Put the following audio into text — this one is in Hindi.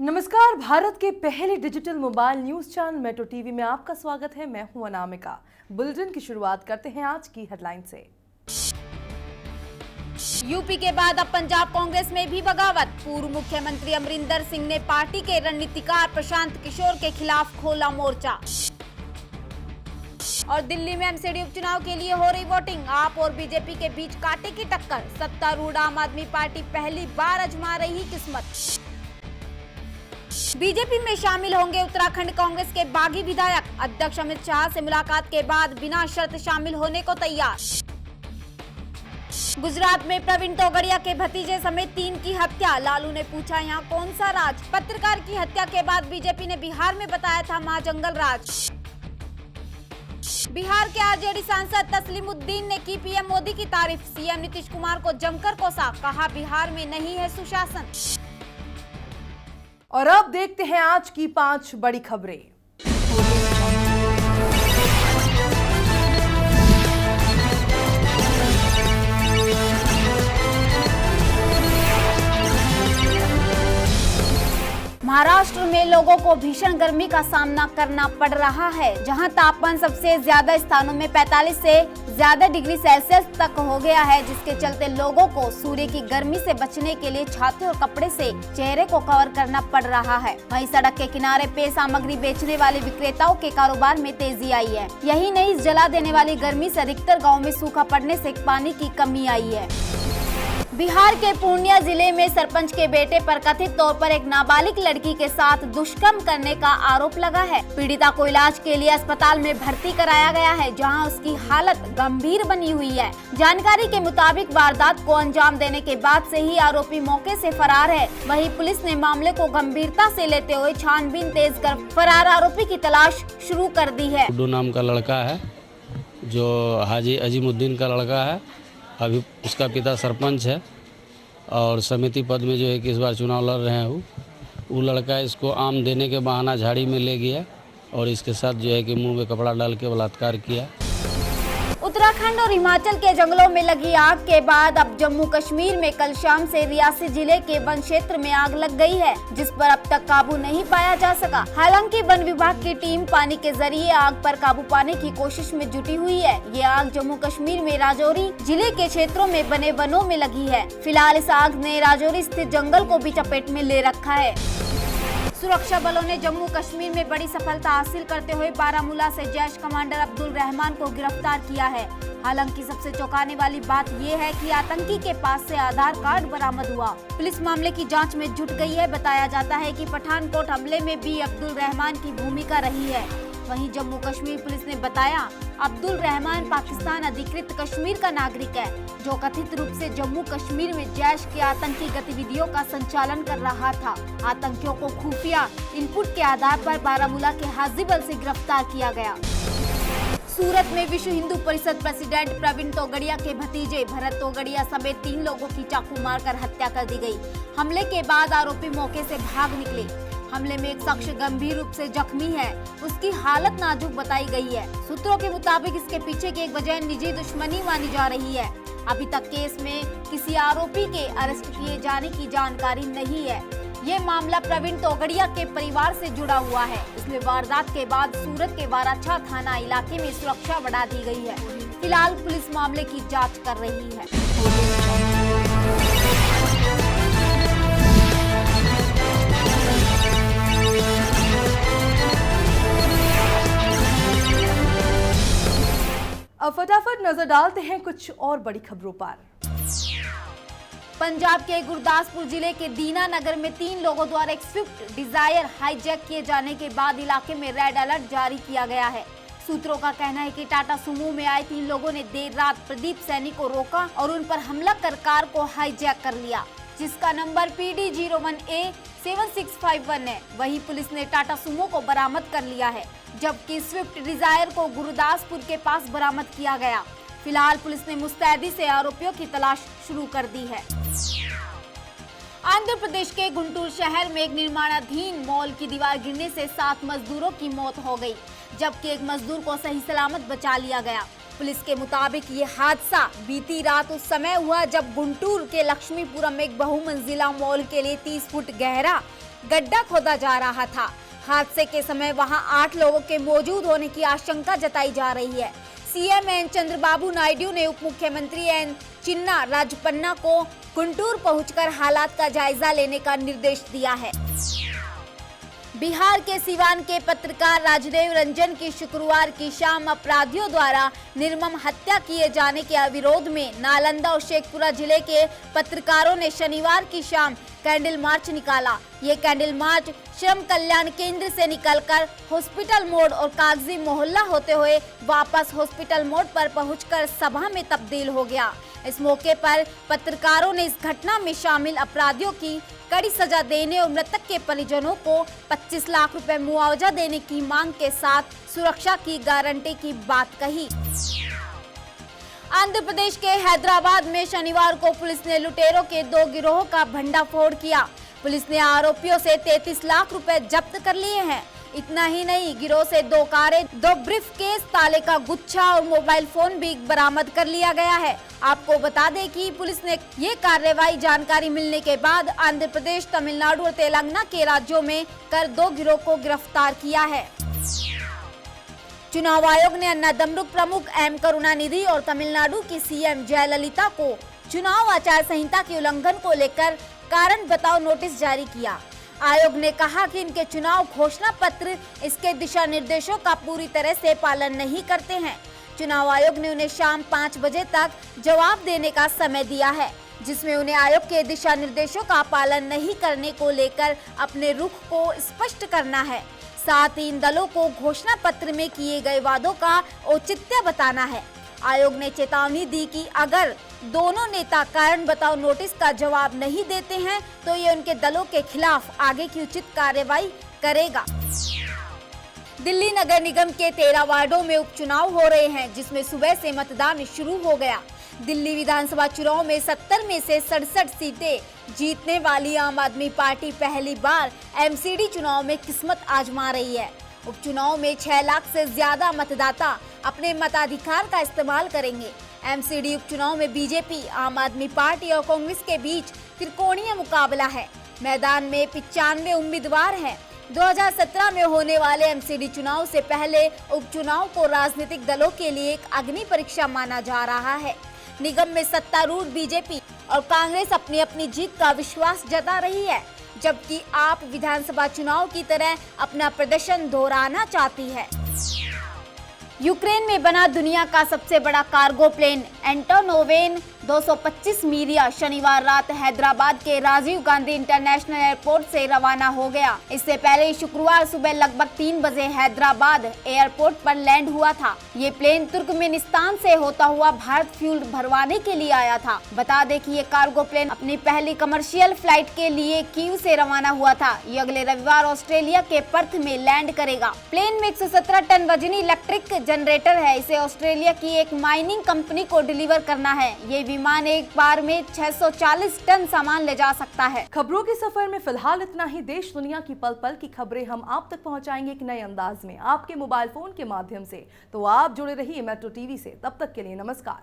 नमस्कार, भारत के पहले digital mobile news channel metro TV में आपका स्वागत है। मैं हूं अनामिका। बुलेटिन की शुरुआत करते हैं आज की हेडलाइन से। यूपी के बाद अब पंजाब कांग्रेस में भी बगावत। पूर्व मुख्यमंत्री अमरिंदर सिंह ने पार्टी के रणनीतिकार प्रशांत किशोर के खिलाफ खोला मोर्चा। और दिल्ली में एमसीडी उपचुनाव के लिए हो रही वोटिंग। आप और बीजेपी के बीच कांटे की टक्कर। सत्तारूढ़ आम आदमी पार्टी पहली बार आजमा रही किस्मत। बीजेपी में शामिल होंगे उत्तराखंड कांग्रेस के बागी विधायक। अध्यक्ष अमित शाह से मुलाकात के बाद बिना शर्त शामिल होने को तैयार। गुजरात में प्रवीण तोगड़िया के भतीजे समेत 3 की हत्या। लालू ने पूछा यहाँ कौन सा राज। पत्रकार की हत्या के बाद बीजेपी ने बिहार में बताया था मां जंगल राज। बिहार के आरजेडी सांसद तस्लीमुद्दीन ने की पीएम मोदी की तारीफ। सीएम नीतीश कुमार को जमकर कोसा, कहा बिहार में नहीं है सुशासन। और अब देखते हैं आज की 5 बड़ी खबरें। महाराष्ट्र में लोगों को भीषण गर्मी का सामना करना पड़ रहा है, जहां तापमान सबसे ज्यादा स्थानों में 45 से ज्यादा डिग्री सेल्सियस तक हो गया है, जिसके चलते लोगों को सूर्य की गर्मी से बचने के लिए छाते और कपड़े से चेहरे को कवर करना पड़ रहा है। वहीं सड़क के किनारे पेय सामग्री बेचने वाले विक्रेताओं के कारोबार में तेजी आई है। यही नहीं, इस जला देने वाली गर्मी से अधिकतर गाँव में सूखा पड़ने से पानी की कमी आई है। बिहार के पूर्णिया जिले में सरपंच के बेटे पर कथित तौर पर एक नाबालिग लड़की के साथ दुष्कर्म करने का आरोप लगा है। पीड़िता को इलाज के लिए अस्पताल में भर्ती कराया गया है, जहां उसकी हालत गंभीर बनी हुई है। जानकारी के मुताबिक वारदात को अंजाम देने के बाद से ही आरोपी मौके से फरार है। वहीं पुलिस ने मामले को गंभीरता से लेते हुए छानबीन तेज कर फरार आरोपी की तलाश शुरू कर दी है। गुड्डू नाम का लड़का है, जो हाजी अजीमुद्दीन का लड़का है। अभी उसका पिता सरपंच है और समिति पद में जो है कि इस बार चुनाव लड़ रहे हैं। वो लड़का इसको आम देने के बहाना झाड़ी में ले गया और इसके साथ जो है कि मुंह में कपड़ा डाल के बलात्कार किया। उत्तराखंड और हिमाचल के जंगलों में लगी आग के बाद अब जम्मू कश्मीर में कल शाम से रियासी जिले के वन क्षेत्र में आग लग गई है, जिस पर अब तक काबू नहीं पाया जा सका। हालांकि वन विभाग की टीम पानी के जरिए आग पर काबू पाने की कोशिश में जुटी हुई है। ये आग जम्मू कश्मीर में राजौरी जिले के क्षेत्रों में बने वनों में लगी है। फिलहाल इस आग ने राजौरी स्थित जंगल को भी चपेट में ले रखा है। सुरक्षा बलों ने जम्मू कश्मीर में बड़ी सफलता हासिल करते हुए बारामूला से जैश कमांडर अब्दुल रहमान को गिरफ्तार किया है। हालांकि सबसे चौंकाने वाली बात ये है कि आतंकी के पास से आधार कार्ड बरामद हुआ। पुलिस मामले की जांच में जुट गई है। बताया जाता है कि पठानकोट हमले में भी अब्दुल रहमान की भूमिका रही है। वहीं जम्मू कश्मीर पुलिस ने बताया अब्दुल रहमान पाकिस्तान अधिकृत कश्मीर का नागरिक है, जो कथित रूप से जम्मू कश्मीर में जैश की आतंकी गतिविधियों का संचालन कर रहा था। आतंकियों को खुफिया इनपुट के आधार पर बारामूला के हाजीबल से गिरफ्तार किया गया। सूरत में विश्व हिंदू परिषद प्रेसिडेंट प्रवीण तोगड़िया के भतीजे भरत तोगड़िया समेत 3 लोगों की चाकू मारकर हत्या कर दी गई। हमले के बाद आरोपी मौके से भाग निकले। हमले में एक शख्स गंभीर रूप से जख्मी है, उसकी हालत नाजुक बताई गई है। सूत्रों के मुताबिक इसके पीछे की एक वजह निजी दुश्मनी मानी जा रही है। अभी तक केस में किसी आरोपी के अरेस्ट किए जाने की जानकारी नहीं है। ये मामला प्रवीण तोगड़िया के परिवार से जुड़ा हुआ है, इसलिए वारदात के बाद सूरत के वाराछा थाना इलाके में सुरक्षा बढ़ा दी गई है। फिलहाल पुलिस मामले की जाँच कर रही है। अब फटाफट नजर डालते हैं कुछ और बड़ी खबरों पर। पंजाब के गुरदासपुर जिले के दीना नगर में 3 लोगों द्वारा एक स्विफ्ट डिजायर हाईजैक किए जाने के बाद इलाके में रेड अलर्ट जारी किया गया है। सूत्रों का कहना है कि टाटा सुमो में आए 3 लोगों ने देर रात प्रदीप सैनी को रोका और उन पर हमला कर कार को हाईजैक कर लिया, जिसका नंबर PD01A 7651 है। वहीं पुलिस ने टाटा सुमो को बरामद कर लिया है, जबकि स्विफ्ट डिजायर को गुरदासपुर के पास बरामद किया गया। फिलहाल पुलिस ने मुस्तैदी से आरोपियों की तलाश शुरू कर दी है। आंध्र प्रदेश के गुंटूर शहर में एक निर्माणाधीन मॉल की दीवार गिरने से 7 मजदूरों की मौत हो गई, जबकि एक मजदूर को सही सलामत बचा लिया गया। पुलिस के मुताबिक ये हादसा बीती रात उस समय हुआ जब गुंटूर के लक्ष्मीपुरम में एक बहुमंजिला मॉल के लिए 30 फुट गहरा गड्ढा खोदा जा रहा था। हादसे के समय वहां 8 लोगों के मौजूद होने की आशंका जताई जा रही है। सीएम एन चंद्रबाबू नायडू ने उप मुख्यमंत्री एन चिन्ना राजपन्ना को गुंटूर पहुंचकर हालात का जायजा लेने का निर्देश दिया है। बिहार के सिवान के पत्रकार राजदेव रंजन की शुक्रवार की शाम अपराधियों द्वारा निर्मम हत्या किए जाने के विरोध में नालंदा और शेखपुरा जिले के पत्रकारों ने शनिवार की शाम कैंडल मार्च निकाला। ये कैंडल मार्च श्रम कल्याण केंद्र से निकलकर हॉस्पिटल मोड़ और कागजी मोहल्ला होते हुए वापस हॉस्पिटल मोड़ पर पहुंचकर सभा में तब्दील हो गया। इस मौके पर पत्रकारों ने इस घटना में शामिल अपराधियों की कड़ी सजा देने और मृतक के परिजनों को 25 लाख रुपए मुआवजा देने की मांग के साथ सुरक्षा की गारंटी की बात कही। आंध्र प्रदेश के हैदराबाद में शनिवार को पुलिस ने लुटेरों के 2 गिरोह का भंडाफोड़ किया। पुलिस ने आरोपियों से 33 लाख रुपए जब्त कर लिए हैं। इतना ही नहीं, गिरोह से 2 कारें, 2 ब्रीफकेस, ताले का गुच्छा और मोबाइल फोन भी बरामद कर लिया गया है। आपको बता दें कि पुलिस ने ये कार्रवाई जानकारी मिलने के बाद आंध्र प्रदेश, तमिलनाडु और तेलंगाना के राज्यों में कर 2 गिरोह को गिरफ्तार किया है। चुनाव आयोग ने अन्नादम्रुक प्रमुख एम करुणानिधि और तमिलनाडु की सीएम जयललिता को चुनाव आचार संहिता के उल्लंघन को लेकर कारण बताओ नोटिस जारी किया। आयोग ने कहा कि इनके चुनाव घोषणा पत्र इसके दिशा निर्देशों का पूरी तरह से पालन नहीं करते हैं। चुनाव आयोग ने उन्हें शाम 5 बजे तक जवाब देने का समय दिया है, जिसमें उन्हें आयोग के दिशा निर्देशों का पालन नहीं करने को लेकर अपने रुख को स्पष्ट करना है। साथ ही इन दलों को घोषणा पत्र में किए गए वादों का औचित्य बताना है। आयोग ने चेतावनी दी कि अगर दोनों नेता कारण बताओ नोटिस का जवाब नहीं देते हैं तो ये उनके दलों के खिलाफ आगे की उचित कार्रवाई करेगा। दिल्ली नगर निगम के 13 वार्डों में उपचुनाव हो रहे हैं, जिसमें सुबह से मतदान शुरू हो गया। दिल्ली विधानसभा चुनाव में 70 में से 67 सीटें जीतने वाली आम आदमी पार्टी पहली बार एमसीडी चुनाव में किस्मत आजमा रही है। उपचुनाव में 6 लाख से ज्यादा मतदाता अपने मताधिकार का इस्तेमाल करेंगे। एमसीडी उपचुनाव में बीजेपी, आम आदमी पार्टी और कांग्रेस के बीच त्रिकोणीय मुकाबला है। मैदान में 95 उम्मीदवार हैं। 2017 में होने वाले एमसीडी चुनाव से पहले उपचुनाव को राजनीतिक दलों के लिए एक अग्नि परीक्षा माना जा रहा है। निगम में सत्तारूढ़ बीजेपी और कांग्रेस अपनी अपनी जीत का विश्वास जता रही है, जबकि आप विधानसभा चुनाव की तरह अपना प्रदर्शन दोहराना चाहती है। यूक्रेन में बना दुनिया का सबसे बड़ा कार्गो प्लेन एंटोनोवेन 225 मीरिया शनिवार रात हैदराबाद के राजीव गांधी इंटरनेशनल एयरपोर्ट से रवाना हो गया। इससे पहले शुक्रवार सुबह लगभग 3 बजे हैदराबाद एयरपोर्ट पर लैंड हुआ था। ये प्लेन तुर्कमेनिस्तान से होता हुआ भारत फ्यूल भरवाने के लिए आया था। बता दें कि ये कार्गो प्लेन अपनी पहली कमर्शियल फ्लाइट के लिए कीव से रवाना हुआ था। ये अगले रविवार ऑस्ट्रेलिया के पर्थ में लैंड करेगा। प्लेन में 117 टन वजनी इलेक्ट्रिक जनरेटर है। इसे ऑस्ट्रेलिया की एक माइनिंग कंपनी को डिलीवर करना है। ये विमान एक बार में 640 टन सामान ले जा सकता है। खबरों के सफर में फिलहाल इतना ही। देश दुनिया की पल पल की खबरें हम आप तक पहुंचाएंगे एक नए अंदाज में, आपके मोबाइल फोन के माध्यम से। तो आप जुड़े रहिए मेट्रो टीवी से। तब तक के लिए नमस्कार।